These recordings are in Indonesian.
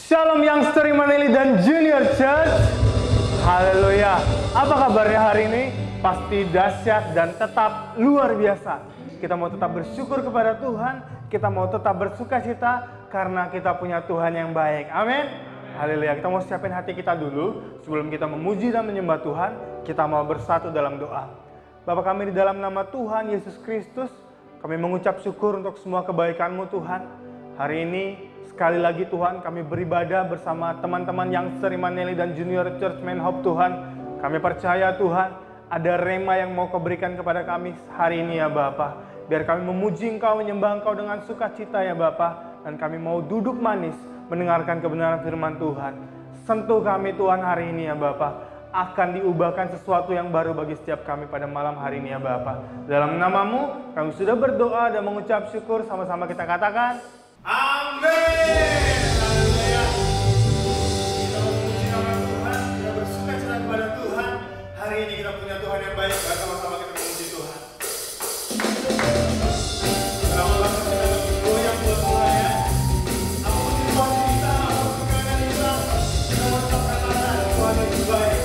Shalom Youngster Immanuel dan Junior Church. Haleluya. Apa kabarnya hari ini? Pasti dahsyat dan tetap luar biasa. Kita mau tetap bersyukur kepada Tuhan. Kita mau tetap bersuka cita karena kita punya Tuhan yang baik. Amin. Haleluya. Kita mau siapin hati kita dulu. Sebelum kita memuji dan menyembah Tuhan, kita mau bersatu dalam doa. Bapa kami di dalam nama Tuhan Yesus Kristus, kami mengucap syukur untuk semua kebaikan-Mu Tuhan. Hari ini sekali lagi Tuhan, kami beribadah bersama teman-teman Youngster Immanuel dan Junior Church Main Hope Tuhan. Kami percaya Tuhan, ada rema yang mau Kau berikan kepada kami hari ini ya Bapa. Biar kami memuji Engkau, menyembah Engkau dengan sukacita ya Bapa. Dan kami mau duduk manis, mendengarkan kebenaran firman Tuhan. Sentuh kami Tuhan hari ini ya Bapa. Akan diubahkan sesuatu yang baru bagi setiap kami pada malam hari ini ya Bapa. Dalam nama-Mu, kami sudah berdoa dan mengucap syukur. Sama-sama kita katakan, amin. Haleluya. Kita memuji nama Tuhan, kita bersuka cita kepada Tuhan. Hari ini kita punya Tuhan yang baik. Sama-sama kita memuji Tuhan. Selamat kita bergoyang buat Tuhan ya. Apapun situasi kita, apapun keadaan kita, kita mau tetap katakan Tuhan yang baik.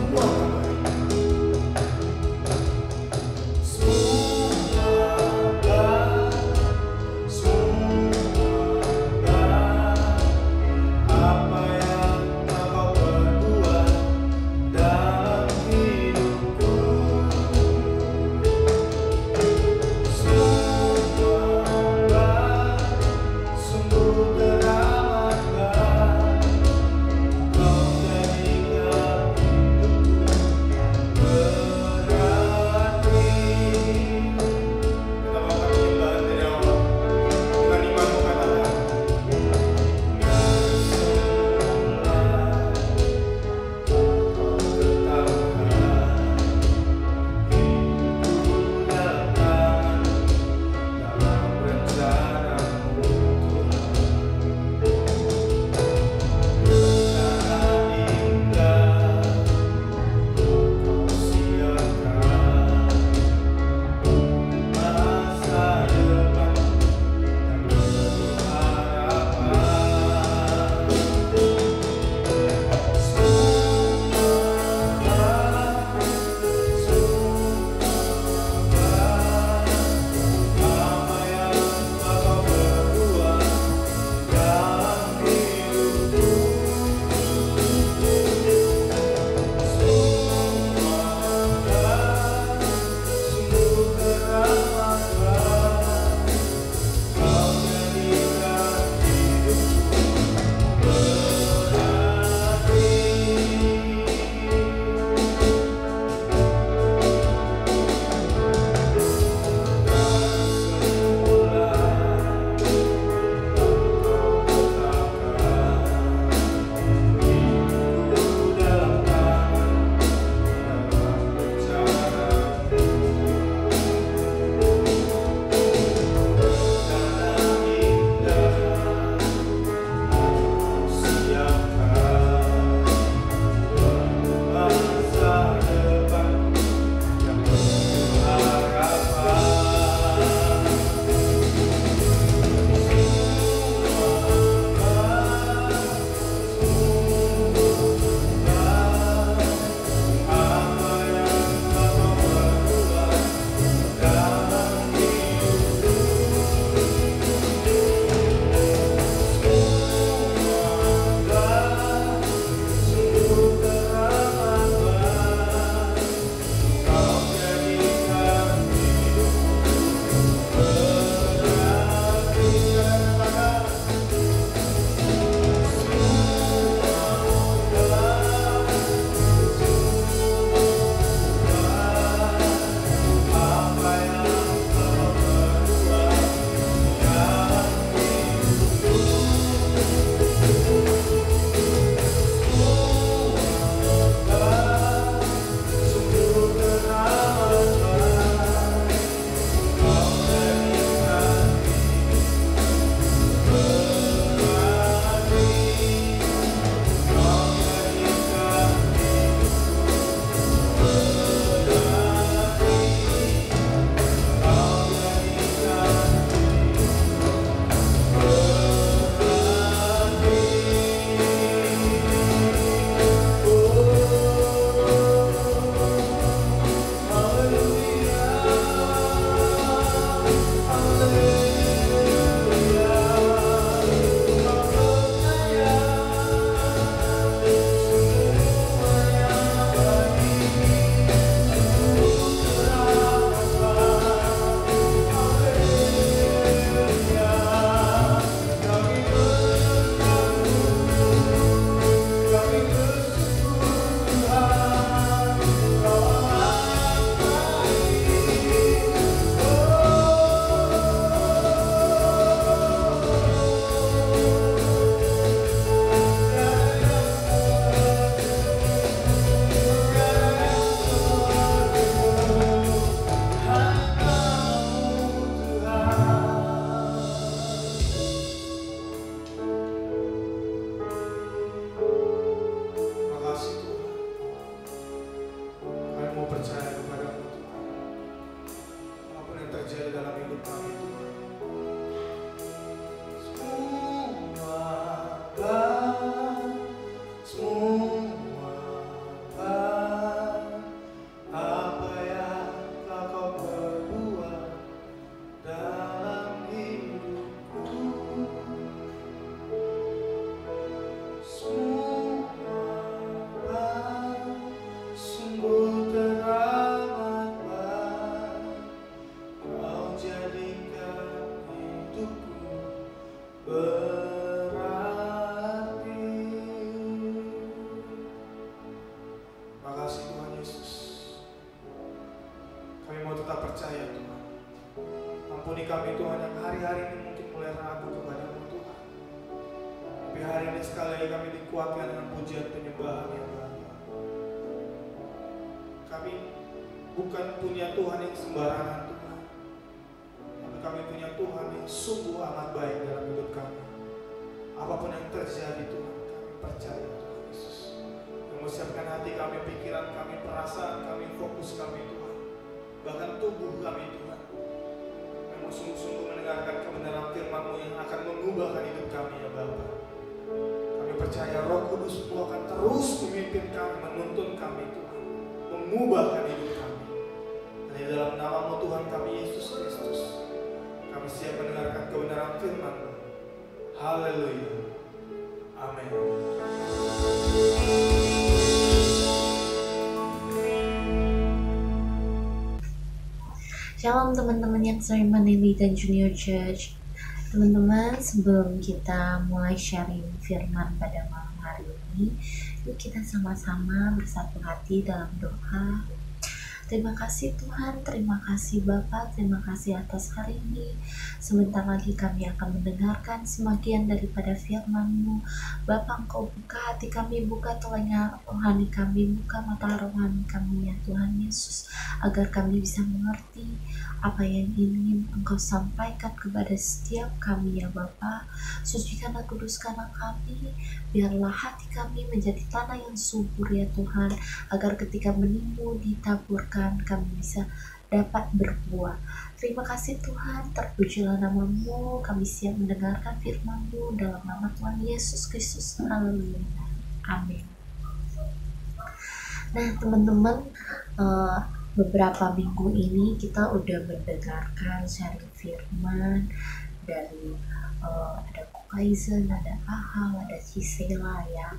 Semua Terima kasih Tuhan Yesus. Kami mau tetap percaya Tuhan. Ampuni kami Tuhan yang hari-hari ini mungkin mulai ragu kepada-Mu Tuhan. Tapi hari ini sekali lagi kami dikuatkan dengan pujian penyembahan yang Bapa. Kami bukan punya Tuhan yang sembarangan Tuhan. Tapi kami punya Tuhan yang sungguh amat baik dalam hidup kami. Apapun yang terjadi Tuhan, kami percaya Tuhan Yesus. Yang menyiapkan hati kami, pikiran kami, perasaan kami, fokus kami Tuhan. Bahkan tubuh kami Tuhan. Yang sungguh-sungguh mendengarkan kebenaran firman-Mu yang akan mengubahkan hidup kami ya Bapa. Kami percaya Roh Kudus-Mu akan terus memimpin kami, menuntun kami Tuhan. Mengubahkan hidup kami. Dan di dalam nama-Mu Tuhan kami Yesus Kristus, kami siap mendengarkan kebenaran firman-Mu. Haleluya. Amin. Shalom teman-teman yang Sermon Daily dan Junior Church. Teman-teman, sebelum kita mulai sharing firman pada malam hari ini, yuk kita sama-sama bersatu hati dalam doa. Terima kasih Tuhan, terima kasih Bapa, terima kasih atas hari ini. Sebentar lagi kami akan mendengarkan sebagian daripada firman-Mu. Bapa, Engkau buka hati kami, buka telinga rohani kami, buka mata rohani kami ya Tuhan Yesus, agar kami bisa mengerti apa yang ingin Engkau sampaikan kepada setiap kami ya Bapa. Sucikanlah, kuduskanlah kami, biarlah hati kami menjadi tanah yang subur ya Tuhan, agar ketika menimbul ditaburkan kami bisa dapat berbuah. Terima kasih Tuhan, terpujilah nama-Mu, kami siap mendengarkan firman-Mu dalam nama Tuhan Yesus Kristus. Haleluya. Amin. Nah teman-teman, beberapa minggu ini kita udah mendengarkan sharing firman dari ada Kokaizen, ada Ahal, ada Cisela ya.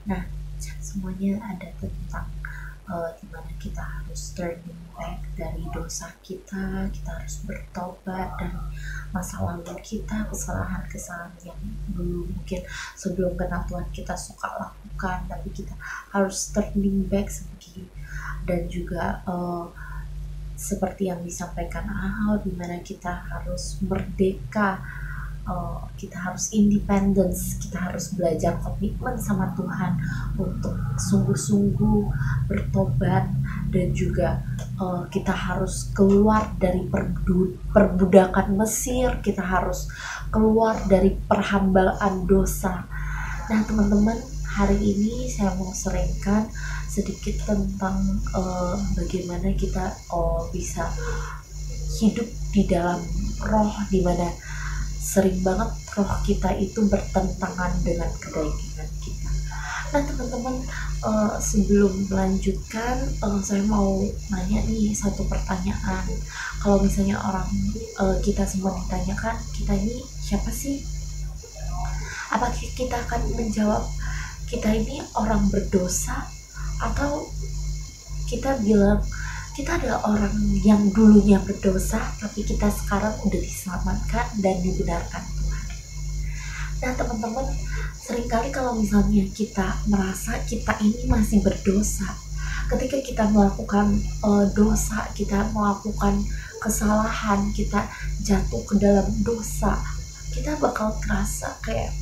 Nah semuanya ada tentang dimana kita harus turning back dari dosa kita harus bertobat dari masa lalu kita, kesalahan-kesalahan yang dulu mungkin sebelum kenal Tuhan kita suka lakukan, tapi kita harus turning back seperti. Dan juga seperti yang disampaikan Ahal, dimana kita harus merdeka, kita harus independence, kita harus belajar komitmen sama Tuhan untuk sungguh-sungguh bertobat, dan juga kita harus keluar dari perbudakan Mesir, kita harus keluar dari perhambaan dosa. Nah teman-teman, hari ini saya mau sharingkan sedikit tentang bagaimana kita bisa hidup di dalam roh, dimana sering banget roh kita itu bertentangan dengan kedagingan kita. Nah teman-teman, sebelum melanjutkan, saya mau nanya nih satu pertanyaan. Kalau misalnya orang kita semua ditanyakan, kita ini siapa sih? Apa kita akan menjawab kita ini orang berdosa, atau kita bilang kita adalah orang yang dulunya berdosa, tapi kita sekarang udah diselamatkan dan dibenarkan Tuhan. Nah teman-teman, seringkali kalau misalnya kita merasa kita ini masih berdosa, ketika kita melakukan dosa, kita melakukan kesalahan, kita jatuh ke dalam dosa, kita bakal terasa kayak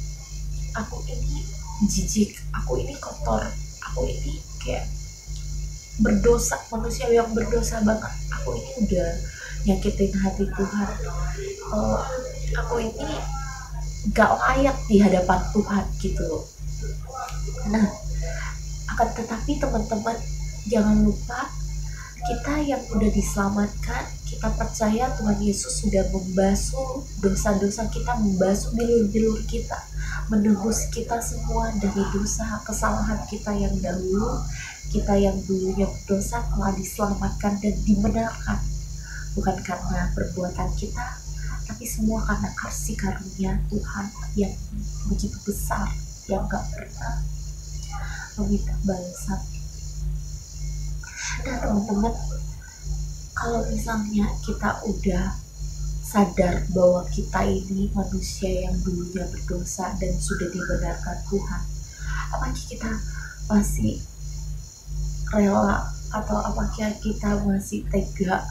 aku ini jijik, aku ini kotor, aku ini kayak berdosa, manusia yang berdosa banget, aku ini udah nyakitin hati Tuhan, aku ini gak layak di hadapan Tuhan gitu loh. Nah akan tetapi teman-teman, jangan lupa kita yang udah diselamatkan, kita percaya Tuhan Yesus sudah membasuh dosa-dosa kita, membasuh bilur-bilur kita, menebus kita semua dari dosa kesalahan kita yang dahulu. Kita yang dulunya berdosa telah diselamatkan dan dibenarkan, bukan karena perbuatan kita, tapi semua karena kasih karunia Tuhan yang begitu besar, yang gak pernah meminta balasan. Nah teman-teman, kalau misalnya kita udah sadar bahwa kita ini manusia yang dulunya berdosa dan sudah dibenarkan Tuhan, apalagi kita masih rela atau apakah kita masih tega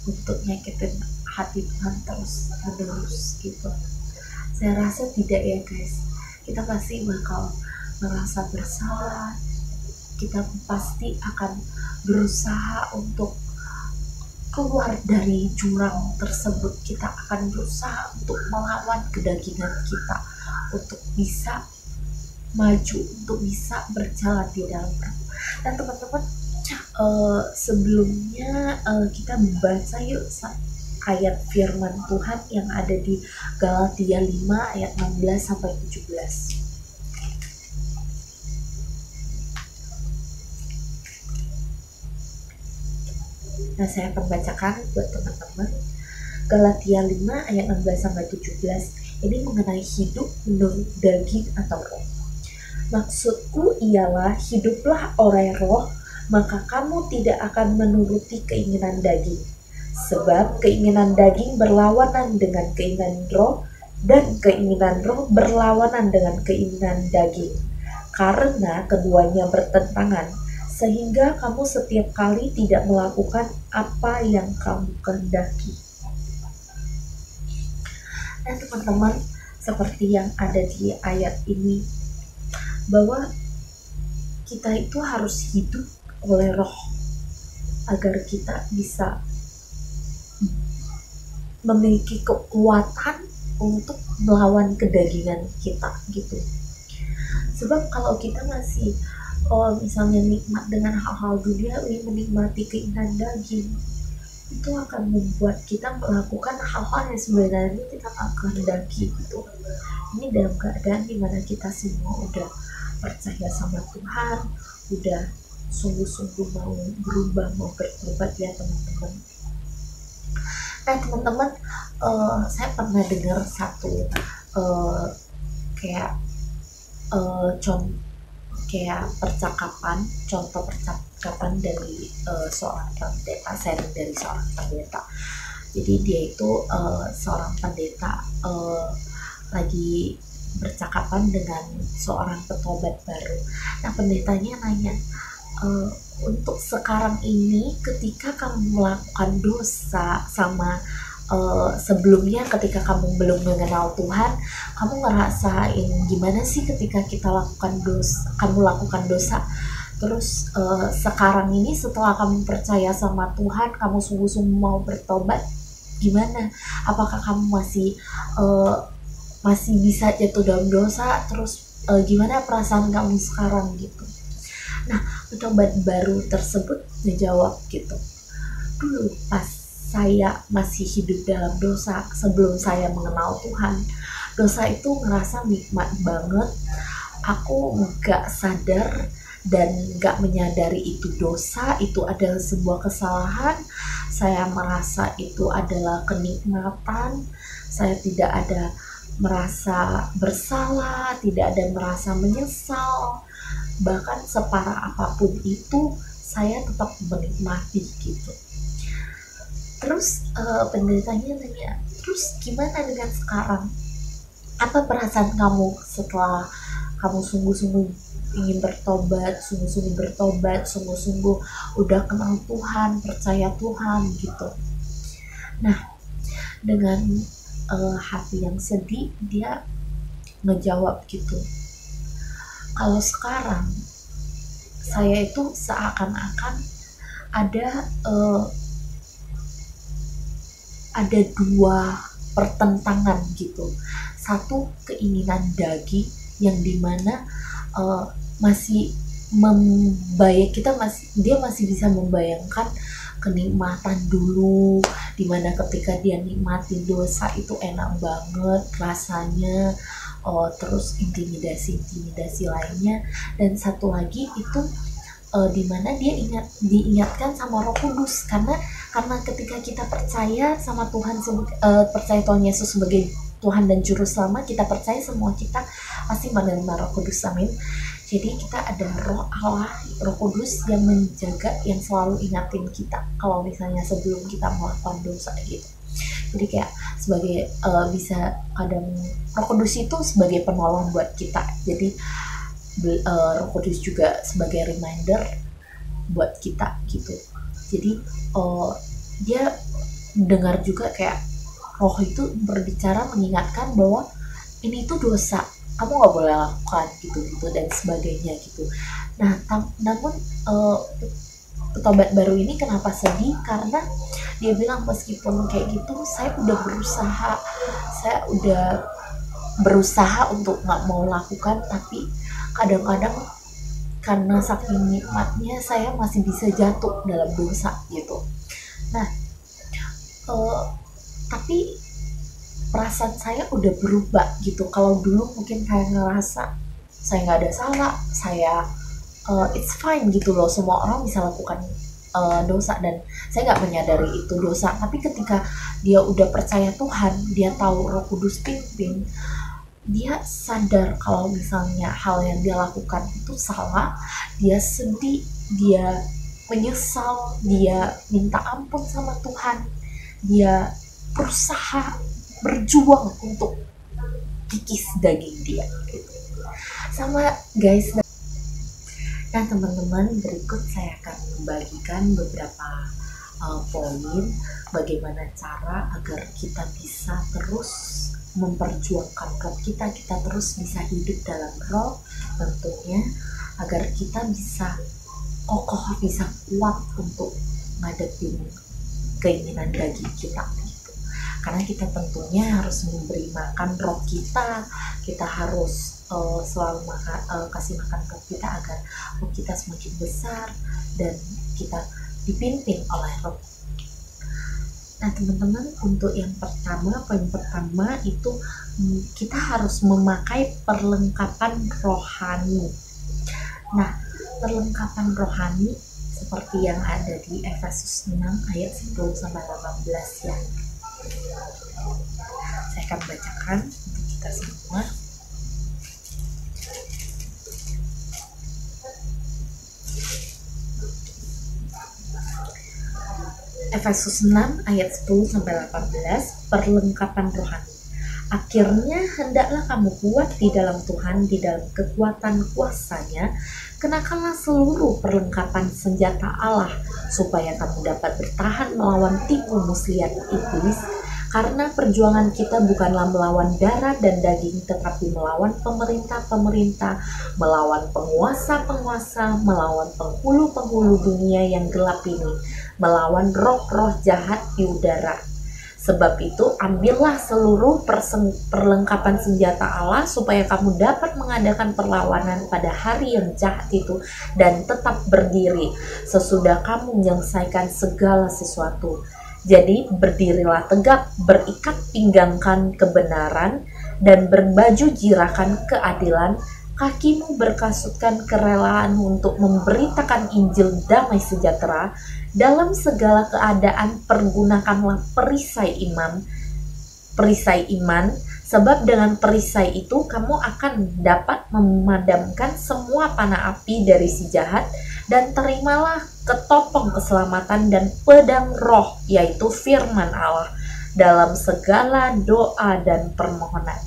untuk nyakitin hati Tuhan terus menerus gitu. Saya rasa tidak ya guys, kita pasti bakal merasa bersalah, kita pasti akan berusaha untuk keluar dari jurang tersebut, kita akan berusaha untuk melawan kedagingan kita, untuk bisa maju, untuk bisa berjalan di dalam Roh. Dan teman-teman, sebelumnya kita membaca yuk ayat firman Tuhan yang ada di Galatia 5 ayat 16 sampai 17. Nah, saya akan bacakan buat teman-teman. Galatia 5 ayat 16 sampai 17. Ini mengenai hidup menurut daging atau roh. Maksudku ialah hiduplah oleh roh, maka kamu tidak akan menuruti keinginan daging. Sebab keinginan daging berlawanan dengan keinginan roh, dan keinginan roh berlawanan dengan keinginan daging. Karena keduanya bertentangan, sehingga kamu setiap kali tidak melakukan apa yang kamu kehendaki. Nah teman-teman, seperti yang ada di ayat ini, bahwa kita itu harus hidup oleh roh agar kita bisa memiliki kekuatan untuk melawan kedagingan kita gitu. Sebab kalau kita masih misalnya nikmat dengan hal-hal duniawi, menikmati keinginan daging, itu akan membuat kita melakukan hal-hal yang sebenarnya kita tak kehendaki gitu. Ini dalam keadaan dimana kita semua udah percaya sama Tuhan, udah sungguh-sungguh mau berubah, mau bertobat ya teman-teman. Nah teman-teman, saya pernah dengar satu contoh percakapan dari seorang pendeta, sharing dari seorang pendeta. Jadi dia itu seorang pendeta lagi bercakapan dengan seorang petobat baru. Nah pendetanya nanya, untuk sekarang ini ketika kamu melakukan dosa sama sebelumnya ketika kamu belum mengenal Tuhan, kamu ngerasain gimana sih ketika kamu lakukan dosa? Terus sekarang ini setelah kamu percaya sama Tuhan, kamu sungguh-sungguh mau bertobat, gimana? Apakah kamu masih bisa jatuh dalam dosa? Terus gimana perasaan kamu sekarang gitu? Nah, petobat baru tersebut menjawab gitu, dulu pas saya masih hidup dalam dosa, sebelum saya mengenal Tuhan, dosa itu ngerasa nikmat banget. Aku gak sadar dan gak menyadari itu dosa, itu adalah sebuah kesalahan. Saya merasa itu adalah kenikmatan. Saya tidak ada merasa bersalah, tidak ada merasa menyesal. Bahkan separah apapun itu, saya tetap menikmati gitu. Terus pendetanya nanya, terus gimana dengan sekarang? Apa perasaan kamu setelah kamu sungguh-sungguh ingin bertobat, sungguh-sungguh udah kenal Tuhan, percaya Tuhan gitu. Nah, dengan hati yang sedih dia ngejawab gitu, kalau sekarang saya itu seakan-akan ada dua pertentangan gitu. Satu, keinginan daging yang dimana dia masih bisa membayangkan kenikmatan dulu, dimana ketika dia nikmatin dosa itu enak banget rasanya, terus intimidasi lainnya. Dan satu lagi itu dimana dia diingatkan sama Roh Kudus, karena ketika kita percaya sama Tuhan, percaya Tuhan Yesus sebagai Tuhan dan Juru Selamat, kita percaya semua kita pasti menerima Roh Kudus, amin. Jadi kita ada Roh Allah, Roh Kudus yang menjaga, yang selalu ingatin kita kalau misalnya sebelum kita melakukan dosa gitu. Jadi kayak sebagai bisa kadang Roh Kudus itu sebagai penolong buat kita. Jadi Roh Kudus juga sebagai reminder buat kita gitu. Jadi dia dengar juga kayak roh itu berbicara mengingatkan bahwa ini tuh dosa, kamu nggak boleh lakukan gitu dan sebagainya gitu. Nah namun petobat baru ini kenapa sedih, karena dia bilang meskipun kayak gitu saya udah berusaha untuk nggak mau lakukan, tapi kadang-kadang karena saking nikmatnya saya masih bisa jatuh dalam dosa gitu. Nah tapi perasaan saya udah berubah gitu. Kalau dulu mungkin kayak ngerasa saya nggak ada salah, saya it's fine gitu loh, semua orang bisa lakukan dosa dan saya nggak menyadari itu dosa. Tapi ketika dia udah percaya Tuhan, dia tahu Roh Kudus pimpin, dia sadar kalau misalnya hal yang dia lakukan itu salah, dia sedih, dia menyesal, dia minta ampun sama Tuhan, dia berusaha berjuang untuk kikis daging dia gitu. Sama guys. Nah teman-teman, berikut saya akan membagikan beberapa poin bagaimana cara agar kita bisa terus memperjuangkan roh kita terus bisa hidup dalam roh, tentunya agar kita bisa kokoh, bisa kuat untuk ngadepin keinginan daging kita gitu. Karena kita tentunya harus memberi makan roh kita harus selalu kasih makan roh kita agar roh kita semakin besar dan kita dipimpin oleh roh. Nah teman-teman, untuk yang pertama, poin pertama itu kita harus memakai perlengkapan rohani. Nah perlengkapan rohani seperti yang ada di Efesus 6 ayat 10-18 ya. Saya akan bacakan untuk kita semua. Efesus 6 ayat 10-18, perlengkapan rohani. Akhirnya hendaklah kamu kuat di dalam Tuhan, di dalam kekuatan kuasa-Nya. Kenakanlah seluruh perlengkapan senjata Allah, supaya kamu dapat bertahan melawan tipu muslihat iblis. Karena perjuangan kita bukanlah melawan darah dan daging, tetapi melawan pemerintah-pemerintah, melawan penguasa-penguasa, melawan penghulu-penghulu dunia yang gelap ini, melawan roh-roh jahat di udara. Sebab itu ambillah seluruh perlengkapan senjata Allah supaya kamu dapat mengadakan perlawanan pada hari yang jahat itu dan tetap berdiri sesudah kamu menyelesaikan segala sesuatu. Jadi berdirilah tegap, berikat pinggangkan kebenaran dan berbaju jirakan keadilan, kakimu berkasutkan kerelaan untuk memberitakan Injil damai sejahtera. Dalam segala keadaan pergunakanlah perisai iman, sebab dengan perisai itu kamu akan dapat memadamkan semua panah api dari si jahat, dan terimalah ketopong keselamatan dan pedang roh, yaitu firman Allah, dalam segala doa dan permohonan.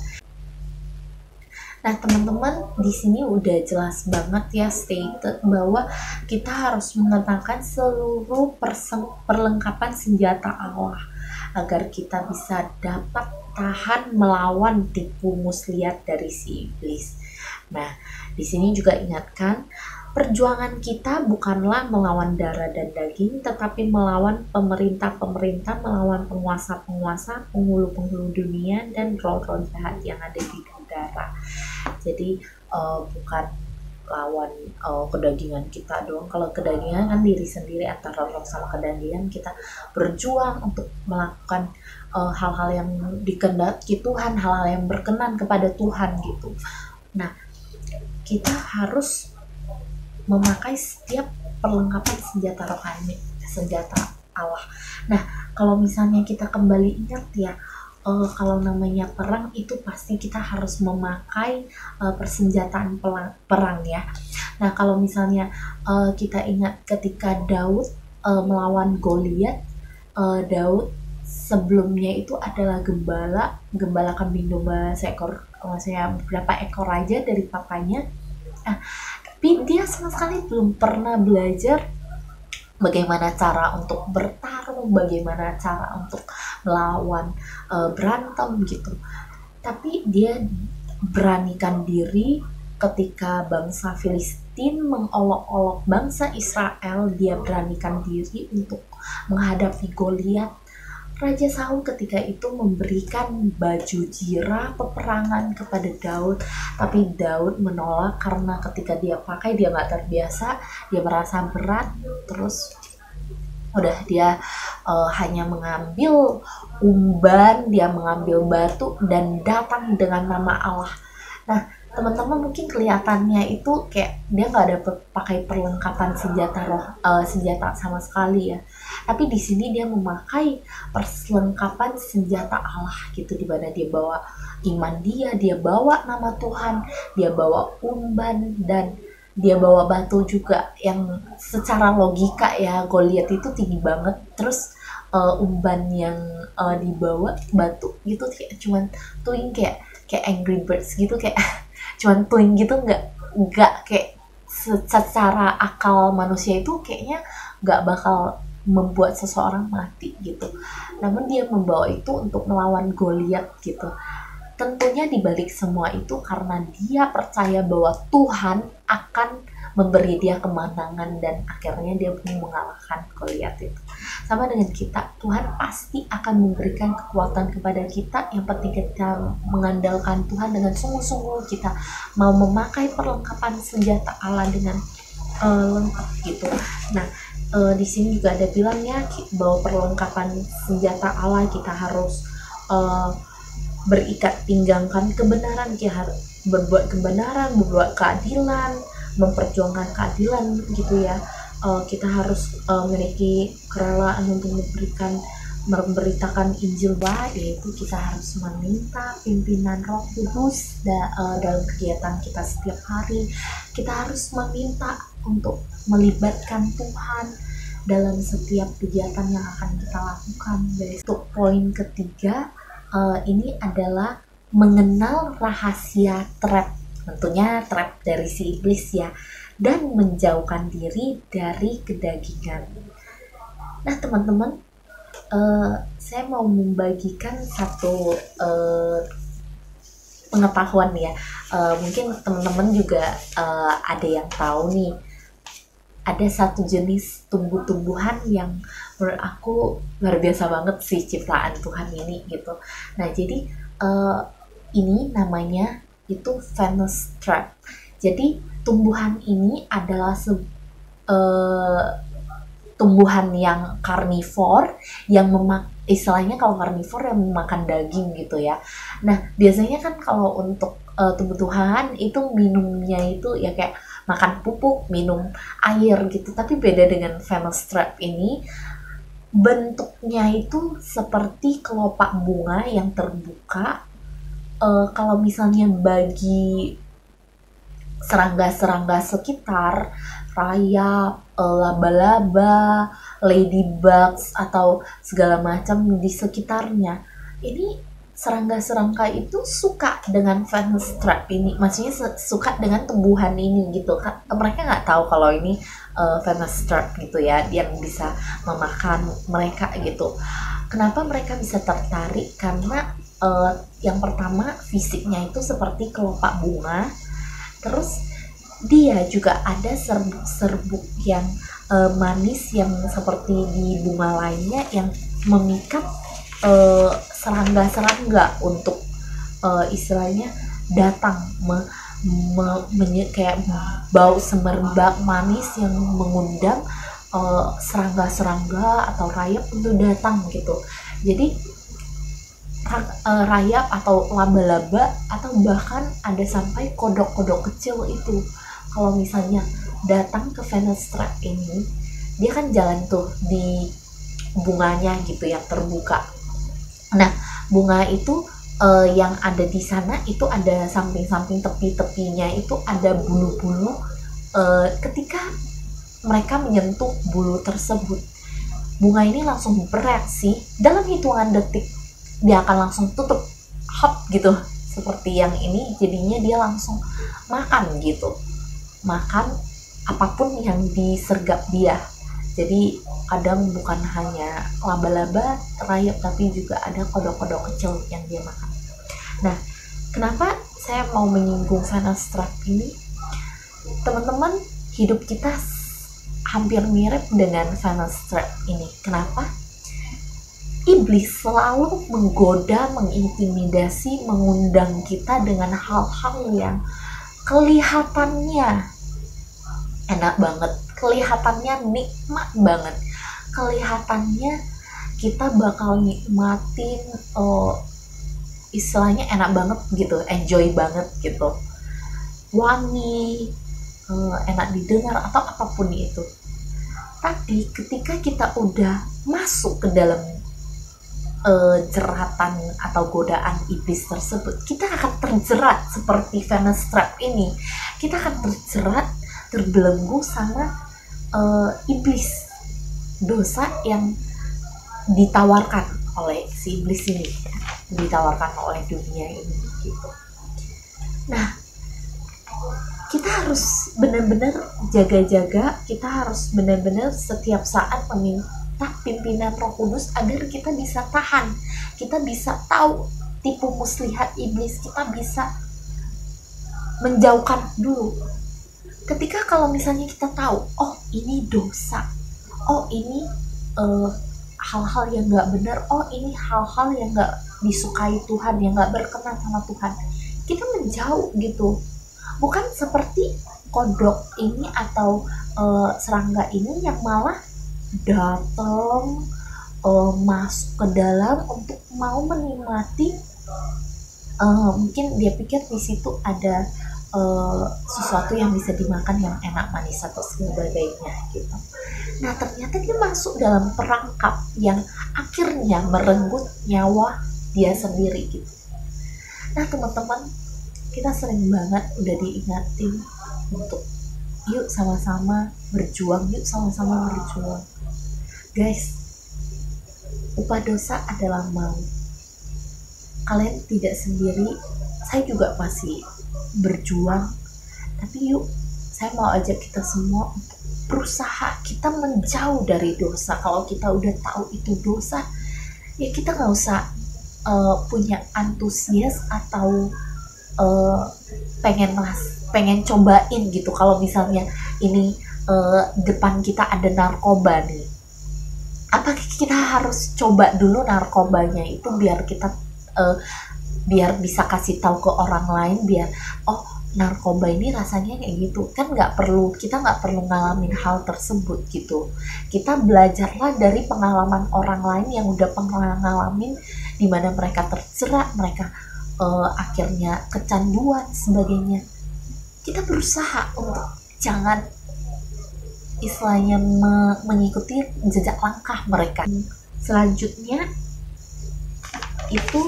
Nah teman-teman, di sini udah jelas banget ya stated bahwa kita harus mengenakan seluruh perlengkapan senjata Allah agar kita bisa dapat tahan melawan tipu muslihat dari si iblis. Nah, di sini juga ingatkan, perjuangan kita bukanlah melawan darah dan daging, tetapi melawan pemerintah-pemerintah, melawan penguasa-penguasa, penghulu-penghulu dunia, dan roh-roh jahat yang ada di udara. Jadi bukan lawan kedagingan kita doang. Kalau kedagingan kan diri sendiri, antara roh sama kedagingan kita berjuang untuk melakukan hal-hal yang dikehendaki Tuhan, hal-hal yang berkenan kepada Tuhan gitu. Nah, kita harus memakai setiap perlengkapan senjata rohani, senjata Allah. Nah, kalau misalnya kita kembali ingat ya, kalau namanya perang itu pasti kita harus memakai persenjataan perang ya. Nah, kalau misalnya kita ingat ketika Daud melawan Goliat, Daud sebelumnya itu adalah gembala kambing domba seekor, maksudnya beberapa ekor aja dari papanya. Nah, tapi dia sama sekali belum pernah belajar bagaimana cara untuk bertarung, bagaimana cara untuk melawan berantem gitu. Tapi dia beranikan diri ketika bangsa Filistin mengolok-olok bangsa Israel, dia beranikan diri untuk menghadapi Goliat. Raja Saul ketika itu memberikan baju zirah peperangan kepada Daud, tapi Daud menolak karena ketika dia pakai dia nggak terbiasa, dia merasa berat, terus udah dia hanya mengambil umban, dia mengambil batu dan datang dengan nama Allah. Nah, teman-teman mungkin kelihatannya itu kayak dia nggak ada pakai perlengkapan senjata sama sekali ya. Tapi di sini dia memakai perlengkapan senjata Allah gitu, di mana dia bawa iman dia bawa nama Tuhan, dia bawa umban dan dia bawa batu juga yang secara logika ya Goliat itu tinggi banget. Terus umban yang dibawa batu gitu kayak cuman tuing kayak Angry Birds gitu, kayak cuman tuing gitu, nggak kayak secara akal manusia itu kayaknya nggak bakal membuat seseorang mati gitu. Namun dia membawa itu untuk melawan Goliat gitu. Tentunya dibalik semua itu karena dia percaya bahwa Tuhan akan memberi dia kemenangan dan akhirnya dia mengalahkan Goliat itu. Sama dengan kita, Tuhan pasti akan memberikan kekuatan kepada kita. Yang penting kita mengandalkan Tuhan dengan sungguh-sungguh, kita mau memakai perlengkapan senjata Allah dengan lengkap gitu. Nah, di sini juga ada bilangnya bahwa perlengkapan senjata Allah kita harus berikat pinggangkan kebenaran, kita harus berbuat kebenaran, berbuat keadilan, memperjuangkan keadilan gitu ya. Kita harus memiliki kerelaan untuk memberitakan Injil baik, yaitu kita harus meminta pimpinan Roh Kudus dalam kegiatan kita setiap hari. Kita harus meminta untuk melibatkan Tuhan dalam setiap kegiatan yang akan kita lakukan. Jadi untuk poin ketiga ini adalah mengenal rahasia trap, tentunya trap dari si iblis ya, dan menjauhkan diri dari kedagingan. Nah teman-teman, saya mau membagikan satu pengetahuan ya. Mungkin teman-teman juga ada yang tahu nih, ada satu jenis tumbuh-tumbuhan yang menurut aku luar biasa banget sih ciptaan Tuhan ini gitu. Nah jadi ini namanya itu Venus trap. Jadi tumbuhan ini adalah tumbuhan yang karnivor, yang istilahnya kalau karnivor yang memakan daging gitu ya. Nah biasanya kan kalau untuk tumbuh-tumbuhan itu minumnya itu ya kayak makan pupuk, minum air gitu. Tapi beda dengan Venus trap ini, bentuknya itu seperti kelopak bunga yang terbuka. Kalau misalnya bagi serangga-serangga sekitar, rayap, laba-laba, ladybugs atau segala macam di sekitarnya, ini serangga-serangga itu suka dengan Venus trap ini, maksudnya suka dengan tumbuhan ini gitu kan. Mereka nggak tahu kalau ini Venus trap gitu ya, yang bisa memakan mereka gitu. Kenapa mereka bisa tertarik? Karena yang pertama fisiknya itu seperti kelopak bunga, terus dia juga ada serbuk yang manis yang seperti di bunga lainnya yang memikat serangga-serangga untuk istilahnya datang kayak bau semerbak manis yang mengundang serangga-serangga atau rayap untuk datang gitu. Jadi rayap atau laba-laba atau bahkan ada sampai kodok-kodok kecil itu kalau misalnya datang ke Venus trap ini, dia kan jalan tuh di bunganya gitu yang terbuka. Nah bunga itu yang ada di sana itu ada samping-samping tepi-tepinya itu ada bulu-bulu. Ketika mereka menyentuh bulu tersebut, bunga ini langsung bereaksi dalam hitungan detik, dia akan langsung tutup, hop gitu, seperti yang ini. Jadinya dia langsung makan gitu, makan apapun yang disergap dia. Jadi kadang bukan hanya laba-laba rayap, tapi juga ada kodok-kodok kecil yang dia makan. Nah, kenapa saya mau menyinggung Venus trap ini? Teman-teman, hidup kita hampir mirip dengan Venus trap ini. Kenapa? Iblis selalu menggoda, mengintimidasi, mengundang kita dengan hal-hal yang kelihatannya enak banget, kelihatannya nikmat banget, kelihatannya kita bakal nikmatin, istilahnya enak banget gitu, enjoy banget gitu, wangi, enak didengar atau apapun itu. Tapi ketika kita udah masuk ke dalam jeratan atau godaan iblis tersebut, kita akan terjerat seperti Venus trap ini. Kita akan terjerat, terbelenggu sama iblis, dosa yang ditawarkan oleh si iblis ini, ditawarkan oleh dunia ini gitu. Nah, kita harus benar-benar jaga-jaga, kita harus benar-benar setiap saat meminta pimpinan Roh Kudus agar kita bisa tahan, kita bisa tahu tipu muslihat iblis, kita bisa menjauhkan dulu. Ketika kalau misalnya kita tahu, oh ini dosa, oh ini hal-hal yang gak benar, oh ini hal-hal yang gak disukai Tuhan, yang gak berkenan sama Tuhan, kita menjauh gitu. Bukan seperti kodok ini atau serangga ini yang malah datang masuk ke dalam untuk mau menikmati, mungkin dia pikir di situ ada sesuatu yang bisa dimakan yang enak, manis atau sebagainya gitu. Nah, ternyata dia masuk dalam perangkap yang akhirnya merenggut nyawa dia sendiri gitu. Nah, teman-teman, kita sering banget udah diingatin untuk yuk sama-sama berjuang, yuk sama-sama berjuang. Guys, upah dosa adalah maut. Kalian tidak sendiri, saya juga masih berjuang. Tapi yuk, saya mau ajak kita semua untuk berusaha kita menjauh dari dosa. Kalau kita udah tahu itu dosa, ya kita gak usah punya antusias atau pengen cobain gitu. Kalau misalnya ini depan kita ada narkoba nih, apa kita harus coba dulu narkobanya itu biar kita biar bisa kasih tahu ke orang lain, biar oh narkoba ini rasanya kayak gitu kan. Kita nggak perlu ngalamin hal tersebut gitu. Kita belajarlah dari pengalaman orang lain yang udah pernah ngalamin, dimana mereka terjerat, mereka akhirnya kecanduan sebagainya. Kita berusaha untuk jangan istilahnya mengikuti jejak langkah mereka. Selanjutnya itu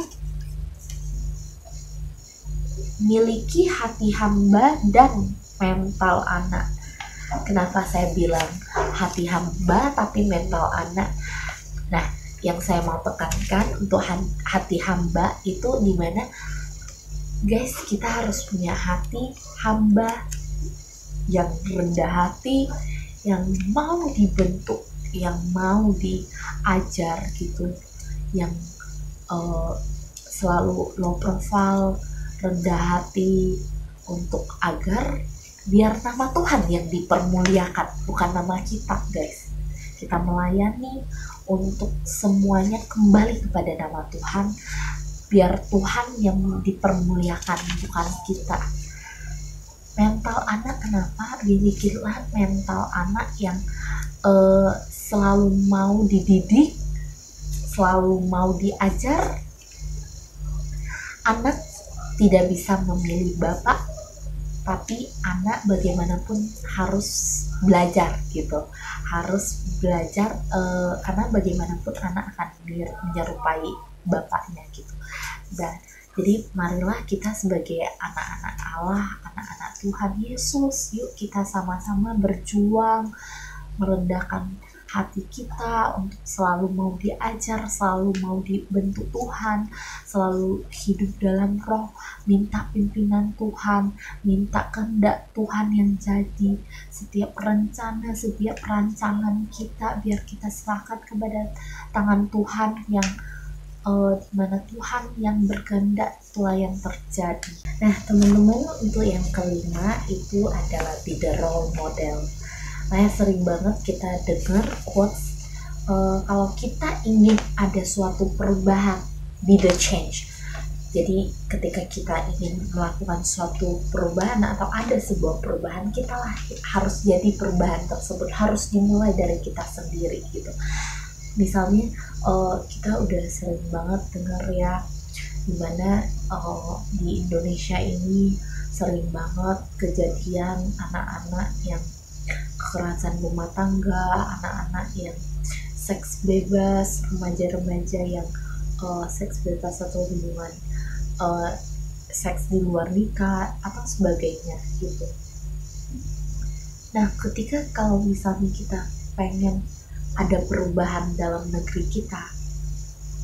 miliki hati hamba dan mental anak. Kenapa saya bilang hati hamba tapi mental anak? Nah, yang saya mau tekankan untuk hati hamba itu dimana, guys, kita harus punya hati hamba yang rendah hati, yang mau dibentuk, yang mau diajar gitu, yang selalu low profile, rendah hati, untuk agar biar nama Tuhan yang dipermuliakan, bukan nama kita, guys. Kita melayani untuk semuanya kembali kepada nama Tuhan, biar Tuhan yang dipermuliakan, bukan kita. Mental anak, kenapa? Milikilah mental anak yang selalu mau dididik, selalu mau diajar. Anak tidak bisa memilih bapak, tapi anak bagaimanapun harus belajar gitu, harus belajar karena bagaimanapun anak akan menyerupai bapaknya gitu. Dan jadi marilah kita sebagai anak-anak Allah, anak-anak Tuhan Yesus, yuk kita sama-sama berjuang merendahkan hati kita untuk selalu mau diajar, selalu mau dibentuk Tuhan, selalu hidup dalam roh, minta pimpinan Tuhan, minta kehendak Tuhan yang jadi. Setiap rencana, setiap rancangan kita biar kita serahkan kepada tangan Tuhan yang dimana Tuhan yang berkehendak itulah yang terjadi. Nah teman-teman, untuk yang kelima itu adalah be the role model. Nah sering banget kita dengar quotes kalau kita ingin ada suatu perubahan, be the change. Jadi ketika kita ingin melakukan suatu perubahan atau ada sebuah perubahan, kita lah harus jadi perubahan tersebut, harus dimulai dari kita sendiri gitu. Misalnya kita udah sering banget dengar ya, dimana di Indonesia ini sering banget kejadian anak-anak yang kekerasan rumah tangga, anak-anak yang seks bebas, remaja-remaja yang seks bebas atau hubungan seks di luar nikah atau sebagainya gitu. Nah ketika kalau misalnya kita pengen ada perubahan dalam negeri kita,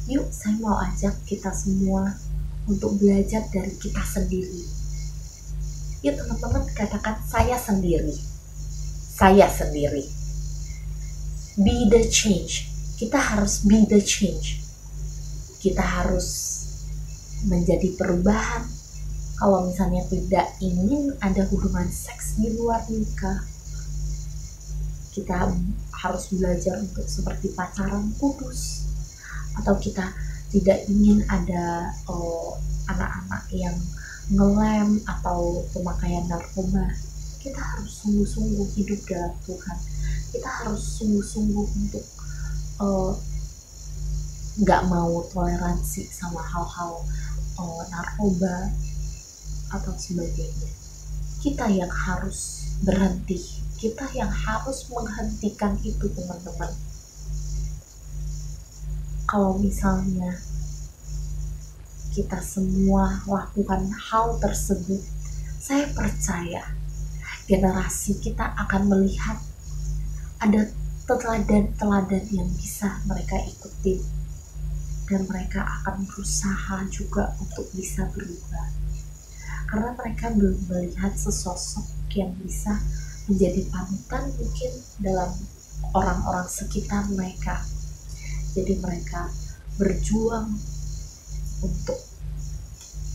yuk saya mau ajak kita semua untuk belajar dari kita sendiri. Yuk teman-teman katakan saya sendiri. Saya sendiri. Be the change. Kita harus be the change. Kita harus menjadi perubahan. Kalau misalnya tidak ingin ada hubungan seks di luar nikah, kita harus belajar untuk seperti pacaran kudus. Atau kita tidak ingin ada anak-anak yang ngelem atau pemakaian narkoba, kita harus sungguh-sungguh hidup dalam Tuhan. Kita harus sungguh-sungguh untuk gak mau toleransi sama hal-hal narkoba atau sebagainya. Kita yang harus berhenti, kita yang harus menghentikan itu teman-teman. Kalau misalnya kita semua lakukan hal tersebut, saya percaya generasi kita akan melihat ada teladan-teladan yang bisa mereka ikuti, dan mereka akan berusaha juga untuk bisa berubah, karena mereka belum melihat sesosok yang bisa menjadi panutan mungkin dalam orang-orang sekitar mereka. Jadi mereka berjuang untuk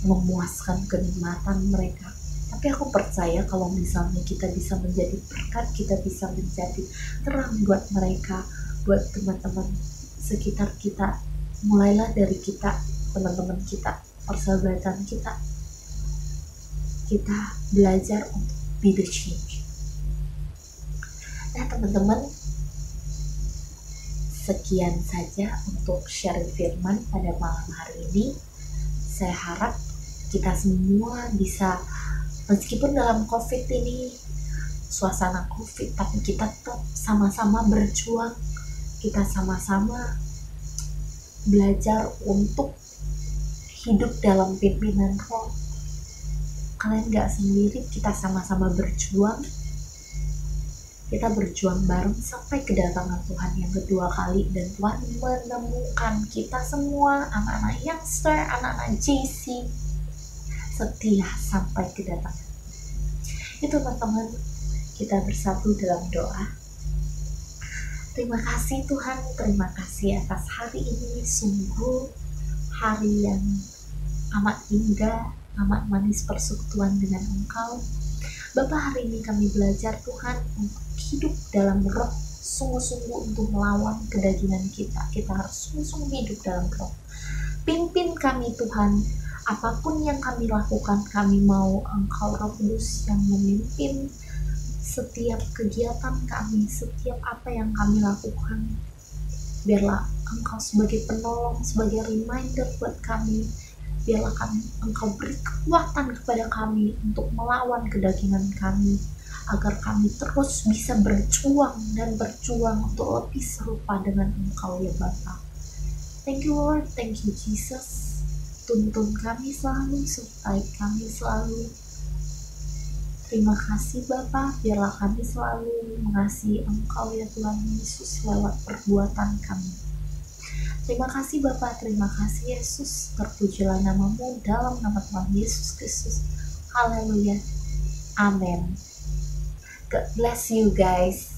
memuaskan kenikmatan mereka. Tapi aku percaya kalau misalnya kita bisa menjadi berkat, kita bisa menjadi terang buat mereka, buat teman-teman sekitar kita. Mulailah dari kita, teman-teman kita, persahabatan kita. Kita belajar untuk be the change. Nah teman-teman, sekian saja untuk sharing firman pada malam hari ini. Saya harap kita semua bisa, meskipun dalam COVID ini, suasana COVID, tapi kita tetap sama-sama berjuang. Kita sama-sama belajar untuk hidup dalam pimpinan Roh. Kalian gak sendiri, kita sama-sama berjuang. Kita berjuang bareng sampai kedatangan Tuhan yang kedua kali, dan Tuhan menemukan kita semua, anak-anak youngster, anak-anak JC, setia sampai kedatangan. Itu teman-teman, kita bersatu dalam doa. Terima kasih Tuhan, terima kasih atas hari ini, sungguh hari yang amat indah, amat manis persekutuan dengan Engkau. Bapa, hari ini kami belajar Tuhan untuk hidup dalam roh, sungguh-sungguh untuk melawan kedagingan kita. Kita harus sungguh-sungguh hidup dalam roh. Pimpin kami Tuhan, apapun yang kami lakukan, kami mau Engkau Roh Kudus yang memimpin setiap kegiatan kami, setiap apa yang kami lakukan. Biarlah Engkau sebagai penolong, sebagai reminder buat kami. Biarlah Engkau beri kekuatan kepada kami untuk melawan kedagingan kami, agar kami terus bisa berjuang dan berjuang untuk lebih serupa dengan Engkau ya Bapa. Thank you Lord, thank you Jesus. Tuntun kami selalu, sertai kami selalu. Terima kasih Bapa, biarlah kami selalu mengasihi Engkau ya Tuhan Yesus lewat perbuatan kami. Terima kasih Bapa, terima kasih Yesus, terpujilah namamu dalam nama Tuhan Yesus Kristus. Haleluya, amin. God bless you guys.